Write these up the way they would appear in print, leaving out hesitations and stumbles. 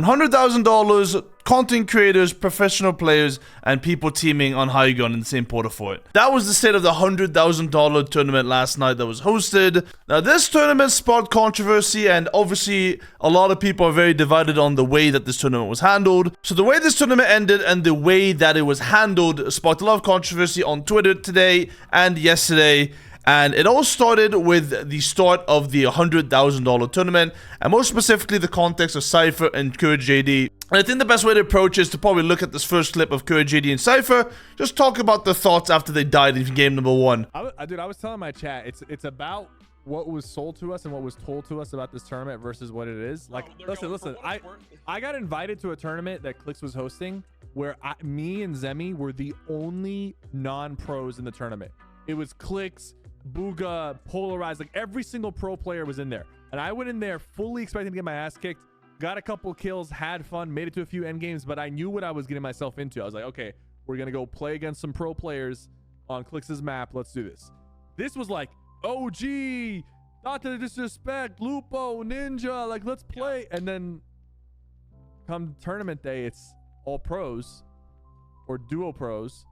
$100,000, content creators, professional players, and people teaming on how you got in the same portal for it. That was the state of the $100,000 tournament last night that was hosted. Now, this tournament sparked controversy, and obviously a lot of people are very divided on the way that this tournament was handled. So the way this tournament ended and the way that it was handled sparked a lot of controversy on Twitter today and yesterday. And it all started with the start of the $100,000 tournament, and more specifically the context of Cypher and CourageJD. And I think the best way to approach is to probably look at this first clip of CourageJD and Cypher, just talk about their thoughts after they died in game number 1. Dude, I was telling my chat, it's about what was sold to us and what was told to us about this tournament versus what it is. Like, listen, I got invited to a tournament that Clix was hosting where me and Zemi were the only non-pros in the tournament. It was Clix, Booga, Polarized, like every single pro player was in there. And I went in there fully expecting to get my ass kicked, got a couple kills, had fun, made it to a few end games, but I knew what I was getting myself into. I was like, okay, we're gonna go play against some pro players on Clix's map. Let's do this. This was like OG, not to disrespect, Lupo, Ninja, like let's play. And then come tournament day, it's all pros or duo pros.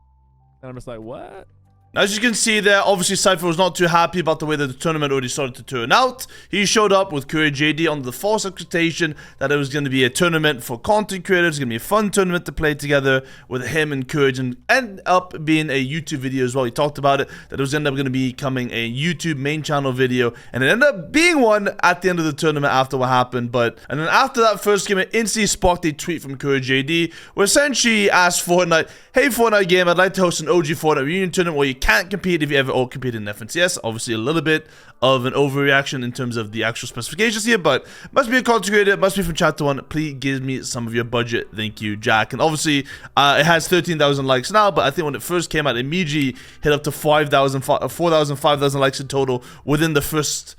And I'm just like, what? As you can see there, obviously Cypher was not too happy about the way that the tournament already started to turn out. He showed up with CourageJD under the false expectation that it was going to be a tournament for content creators. It's going to be a fun tournament to play together with him and Courage, and end up being a YouTube video as well. He talked about it, that it was going to be becoming a YouTube main channel video, and it ended up being one at the end of the tournament after what happened. And then after that first game, it instantly sparked a tweet from CourageJD where essentially he asked Fortnite, hey Fortnite game, I'd like to host an OG Fortnite reunion tournament where you can't compete if you ever all competed in FNCS. Obviously a little bit of an overreaction in terms of the actual specifications here, but must be a content creator, must be from chapter 1. Please give me some of your budget, thank you, Jack. And obviously it has 13,000 likes now, but I think when it first came out, it immediately hit up to 4,000, 5,000 likes in total within the first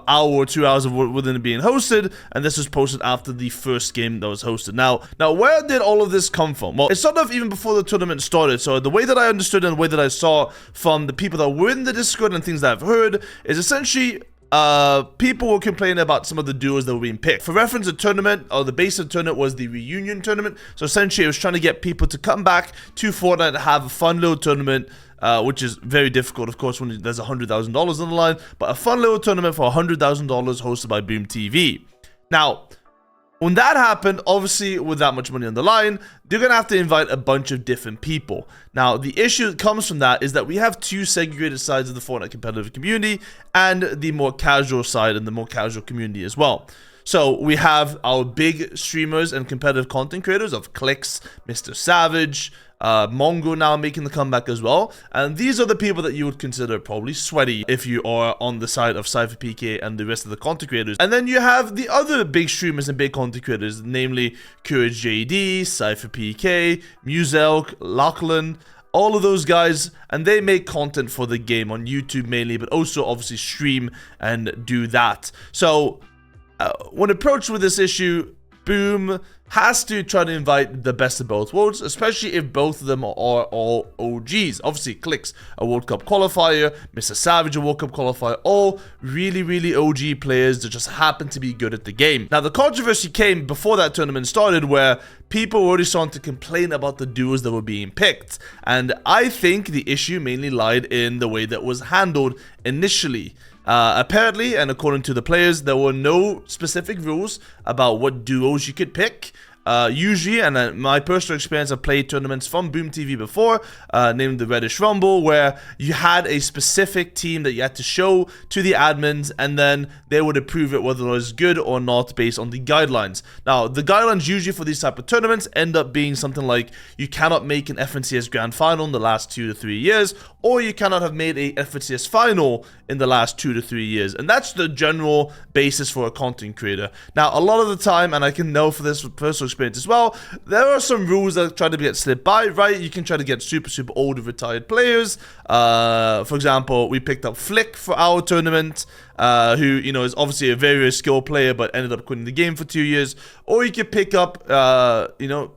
hour or 2 hours of within it being hosted. And this was posted after the first game that was hosted. Now where did all of this come from? Well, it started off even before the tournament started. So the way that I understood and the way that I saw from the people that were in the Discord and things that I've heard is essentially people were complaining about some of the duos that were being picked. For reference, the tournament, or the base of the tournament, was the reunion tournament. So essentially it was trying to get people to come back to Fortnite to have a fun little tournament, which is very difficult, of course, when there's $100,000 on the line, but a fun little tournament for $100,000 hosted by Boom TV. Now, when that happened, obviously with that much money on the line, they're going to have to invite a bunch of different people. Now, the issue that comes from that is that we have two segregated sides of the Fortnite competitive community and the more casual side and the more casual community as well. So we have our big streamers and competitive content creators of Clix, Mr. Savage, Mongo now making the comeback as well, and these are the people that you would consider probably sweaty if you are on the side of SypherPK and the rest of the content creators. And then you have the other big streamers and big content creators, namely CourageJD, SypherPK, Muselk, Lachlan, all of those guys, and they make content for the game on YouTube mainly, but also obviously stream and do that. So when approached with this issue, Boom has to try to invite the best of both worlds, especially if both of them are all OGs. Obviously, Clix, a World Cup qualifier, Mr. Savage, a World Cup qualifier, all really OG players that just happen to be good at the game. Now, the controversy came before that tournament started, where people were already starting to complain about the duos that were being picked. And I think the issue mainly lied in the way that was handled initially. Apparently, and according to the players, there were no specific rules about what duos you could pick. Usually, and my personal experience, I've played tournaments from Boom TV before, named the Reddish Rumble, where you had a specific team that you had to show to the admins, and then they would approve it whether it was good or not based on the guidelines. Now, the guidelines usually for these type of tournaments end up being something like you cannot make an FNCS Grand Final in the last 2 to 3 years, or you cannot have made a FNCS Final in the last 2 to 3 years, and that's the general basis for a content creator. Now, a lot of the time, and I can know for this personal experience as well, there are some rules that try to get slipped by, right? You can try to get super old retired players. For example, we picked up Flick for our tournament, who, is obviously a very skilled player, but ended up quitting the game for 2 years. Or you could pick up,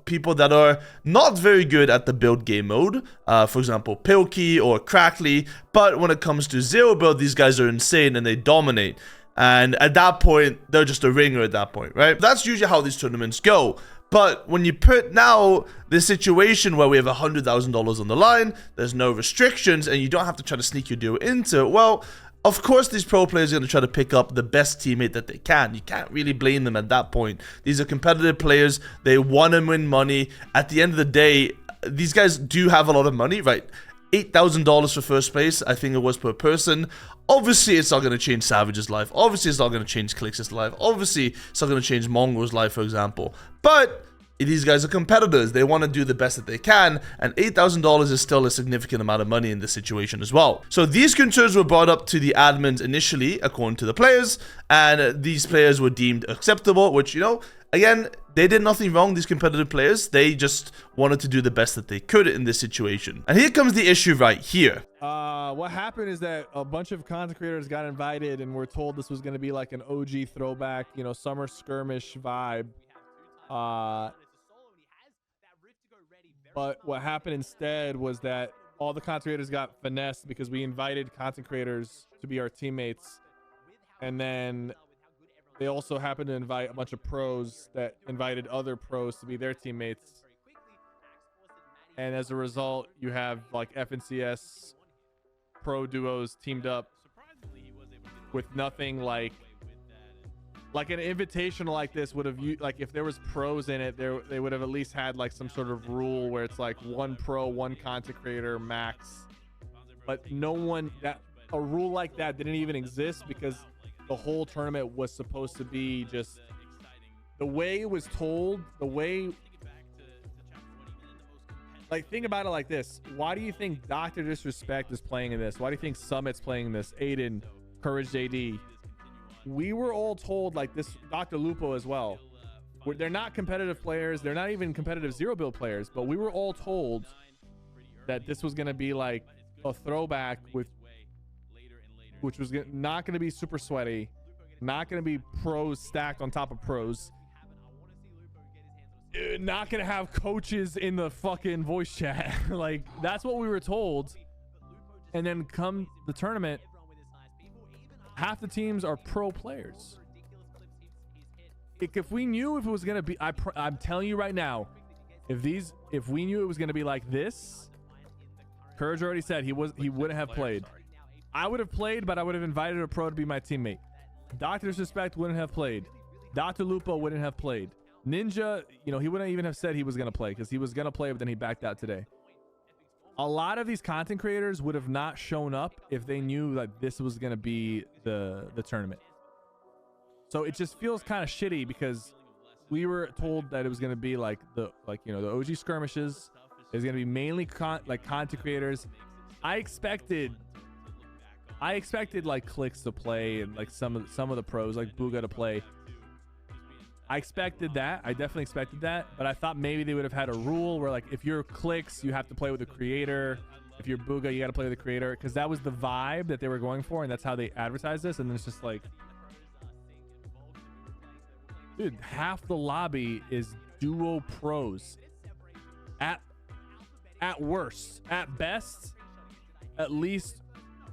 people that are not very good at the build game mode. For example, Pilkey or Crackly. But when it comes to zero build, these guys are insane and they dominate. And at that point, they're just a ringer at that point, right? That's usually how these tournaments go. But when you put now this situation where we have $100,000 on the line, there's no restrictions, and you don't have to try to sneak your deal into it, well, of course these pro players are going to try to pick up the best teammate that they can. You can't really blame them at that point. These are competitive players. They want to win money. At the end of the day, these guys do have a lot of money, right? $8,000 for first place, I think it was, per person. Obviously, it's not going to change Savage's life. Obviously, it's not going to change Clix's life. Obviously, it's not going to change Mongo's life, for example. But these guys are competitors. They want to do the best that they can, and $8,000 is still a significant amount of money in this situation as well. So these concerns were brought up to the admins initially, according to the players, and these players were deemed acceptable, which, you know, again, they did nothing wrong, these competitive players. They just wanted to do the best that they could in this situation. And here comes the issue right here. What happened is that a bunch of content creators got invited and were told this was going to be like an OG throwback, you know, summer skirmish vibe. But what happened instead was that all the content creators got finessed because we invited content creators to be our teammates. And then they also happened to invite a bunch of pros that invited other pros to be their teammates. And as a result, you have like FNCS pro duos teamed up with nothing like an invitational like this would have, like if there was pros in it, they would have at least had like some sort of rule where it's like one pro, one content creator max. But no one, that a rule like that didn't even exist because the whole tournament was supposed to be just the way it was told, the way, like, think about it like this. Why do you think Dr. Disrespect is playing in this? Why do you think Summit's playing in this? Aiden, CourageJD. We were all told, like this, Dr. Lupo as well. They're not competitive players. They're not even competitive zero build players, but we were all told that this was going to be like a throwback with, which was not going to be super sweaty, not going to be pros stacked on top of pros, not going to have coaches in the fucking voice chat. Like, that's what we were told. And then come the tournament, half the teams are pro players. If we knew if it was going to be, I'm telling you right now, if we knew it was going to be like this, Courage already said he wouldn't have played. I would have played, but I would have invited a pro to be my teammate. Dr. Disrespect wouldn't have played. Dr. Lupo wouldn't have played. Ninja, you know, he wouldn't even have said he was going to play because he was going to play, but then he backed out today. A lot of these content creators would have not shown up if they knew that this was going to be the tournament. So it just feels kind of shitty because we were told that it was going to be like the OG skirmishes. It's going to be mainly content creators. I expected like Clicks to play and like some of the pros like Booga to play. I expected that. I definitely expected that, but I thought maybe they would have had a rule where like if you're Clicks, you have to play with a creator. If you're Booga, you got to play with a creator, because that was the vibe that they were going for, and that's how they advertised this. And then it's just like, dude, half the lobby is duo pros. At worst, at best, at least,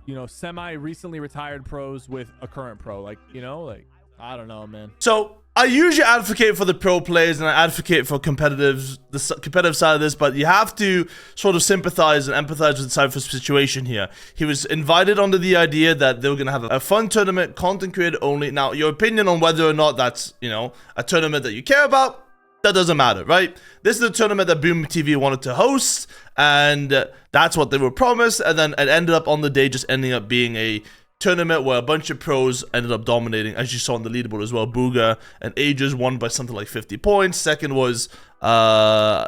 you know, semi recently retired pros with a current pro. Like, you know, like, I don't know, man. So I usually advocate for the pro players and I advocate for the competitive side of this, but you have to sort of sympathize and empathize with Sypher's situation here. He was invited under the idea that they were going to have a fun tournament, content creator only. Now, your opinion on whether or not that's, you know, a tournament that you care about, that doesn't matter, right? This is a tournament that Boom TV wanted to host, and that's what they were promised, and then it ended up on the day just ending up being a tournament where a bunch of pros ended up dominating, as you saw on the leaderboard as well. Booga and Ages won by something like 50 points. Second was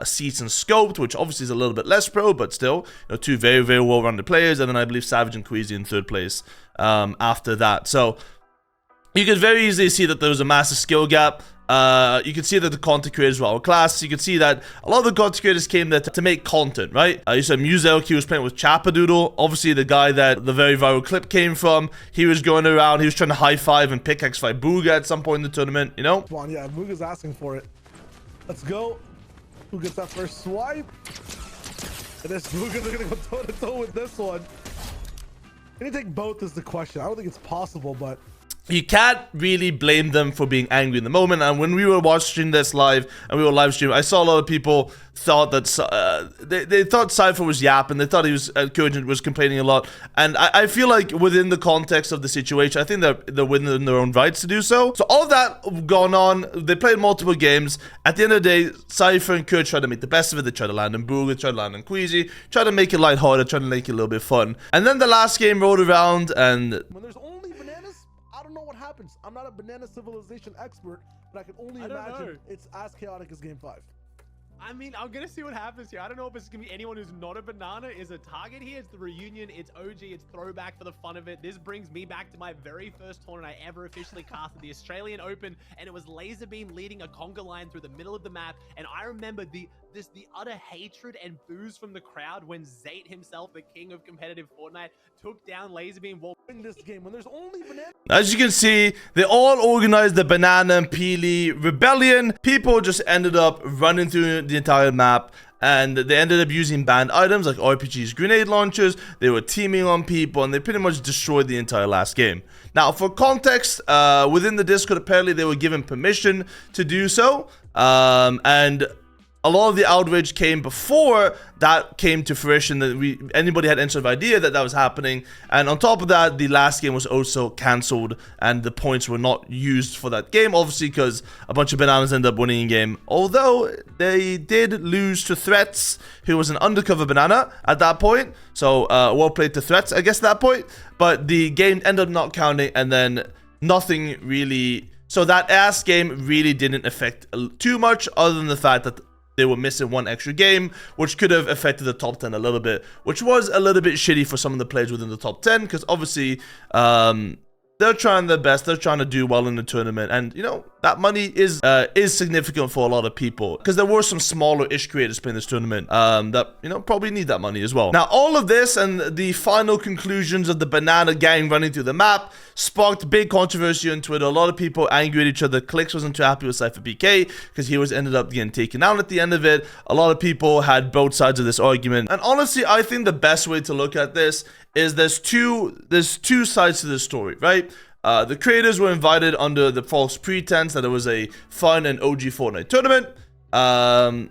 Seats and Scoped, which obviously is a little bit less pro, but still, you know, two very, very well-rounded players. And then I believe Savage and Queasy in third place after that. So you could very easily see that there was a massive skill gap. You can see that the content creators were outclassed. You can see that a lot of the content creators came there to make content, right? You said Muselk, he was playing with Chapadoodle, obviously the guy that the very viral clip came from. He was going around, he was trying to high five and pickaxe fight Booga at some point in the tournament, you know? Come on, yeah, Booga's asking for it. Let's go. Who gets that first swipe? And this Booga's gonna go toe to toe with this one. Can he take both is the question. I don't think it's possible, but you can't really blame them for being angry in the moment. And when we were watching this live and we were live streaming, I saw a lot of people thought that they thought Cypher was yapping. They thought he was Courage was complaining a lot. And I feel like within the context of the situation, I think they're within their own rights to do so. So all of that gone on. They played multiple games. At the end of the day, Cypher and Courage tried to make the best of it. They tried to land on Booga, tried to land on Queasy, tried to make it lighthearted, tried to make it a little bit fun. And then the last game rolled around, and when there's only bananas, I don't know what happens. I'm not a banana civilization expert, but I can only imagine it's as chaotic as game 5. I mean, I'm gonna see what happens here. I don't know if it's gonna be anyone who's not a banana is a target here. It's the reunion, it's OG, it's throwback for the fun of it. This brings me back to my very first tournament I ever officially cast at the Australian Open, and it was Laserbeam leading a conga line through the middle of the map. And I remember the utter hatred and boos from the crowd when Zate himself, the king of competitive Fortnite, took down Laserbeam while In this game, when there's only bananas. as you can see, they all organized the Banana and Peely rebellion. People just ended up running through the entire map, and they ended up using banned items like RPGs, grenade launchers. They were teaming on people, and they pretty much destroyed the entire last game. Now, for context, within the Discord, apparently they were given permission to do so, and a lot of the outrage came before that came to fruition, that anybody had any sort of idea that that was happening. And on top of that, the last game was also cancelled, and the points were not used for that game, obviously because a bunch of bananas ended up winning a game, although they did lose to Threats, who was an undercover banana at that point. So well played to Threats, I guess, at that point. But the game ended up not counting, and then nothing really, so that ass game really didn't affect too much, other than the fact that they were missing one extra game, which could have affected the top 10 a little bit, which was a little bit shitty for some of the players within the top 10, because obviously they're trying their best, they're trying to do well in the tournament, and you know, that money is significant for a lot of people, because there were some smaller-ish creators playing this tournament that, you know, probably need that money as well. Now, all of this and the final conclusions of the banana gang running through the map sparked big controversy on Twitter. A lot of people angry at each other. Clicks wasn't too happy with SypherPK because he ended up getting taken out at the end of it. A lot of people had both sides of this argument, and honestly, I think the best way to look at this is there's two sides to this story, right? The creators were invited under the false pretense that it was a fun and OG Fortnite tournament. And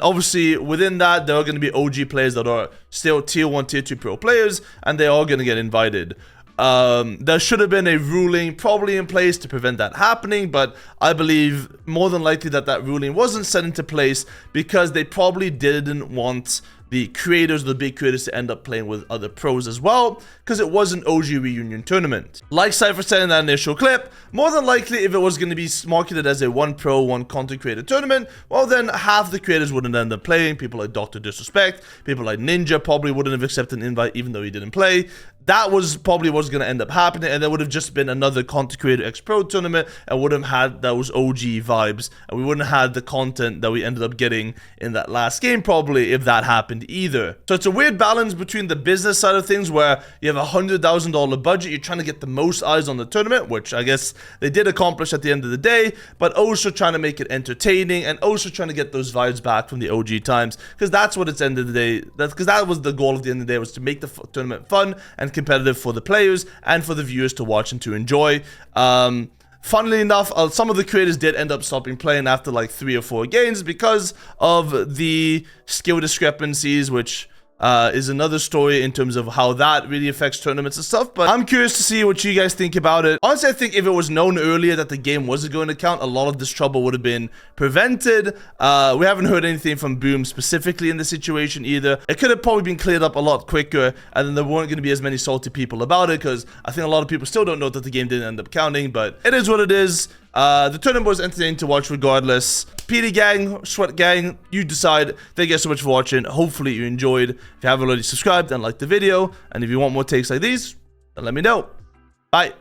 obviously within that, there are going to be OG players that are still tier 1, tier 2 pro players, and they are going to get invited. There should have been a ruling probably in place to prevent that happening, but I believe more than likely that that ruling wasn't set into place because they probably didn't want the creators, the big creators, to end up playing with other pros as well, because it was an OG reunion tournament. Like Cypher said in that initial clip, more than likely if it was going to be marketed as a one pro, one content creator tournament, well then half the creators wouldn't end up playing. People like Dr. Disrespect, people like Ninja probably wouldn't have accepted an invite even though he didn't play. That was probably what's going to end up happening, and there would have just been another content creator X Pro tournament, and wouldn't have had those OG vibes, and we wouldn't have had the content that we ended up getting in that last game probably if that happened either. So it's a weird balance between the business side of things, where you have $100,000 budget, you're trying to get the most eyes on the tournament, which I guess they did accomplish at the end of the day, but also trying to make it entertaining, and also trying to get those vibes back from the OG times, because that's what it's end of the day, because that was the goal of the end of the day, was to make the tournament fun and competitive for the players and for the viewers to watch and to enjoy. Funnily enough, some of the creators did end up stopping playing after like 3 or 4 games because of the skill discrepancies, which is another story in terms of how that really affects tournaments and stuff. But I'm curious to see what you guys think about it. Honestly, I think if it was known earlier that the game wasn't going to count, a lot of this trouble would have been prevented. We haven't heard anything from Boom specifically in the situation either. It could have probably been cleared up a lot quicker, and then there weren't going to be as many salty people about it, because I think a lot of people still don't know that the game didn't end up counting, but it is what it is. The tournament was entertaining to watch regardless. PD gang, Sweat gang, you decide. Thank you guys so much for watching. Hopefully you enjoyed. If you haven't already subscribed and liked the video, and if you want more takes like these, then let me know. Bye.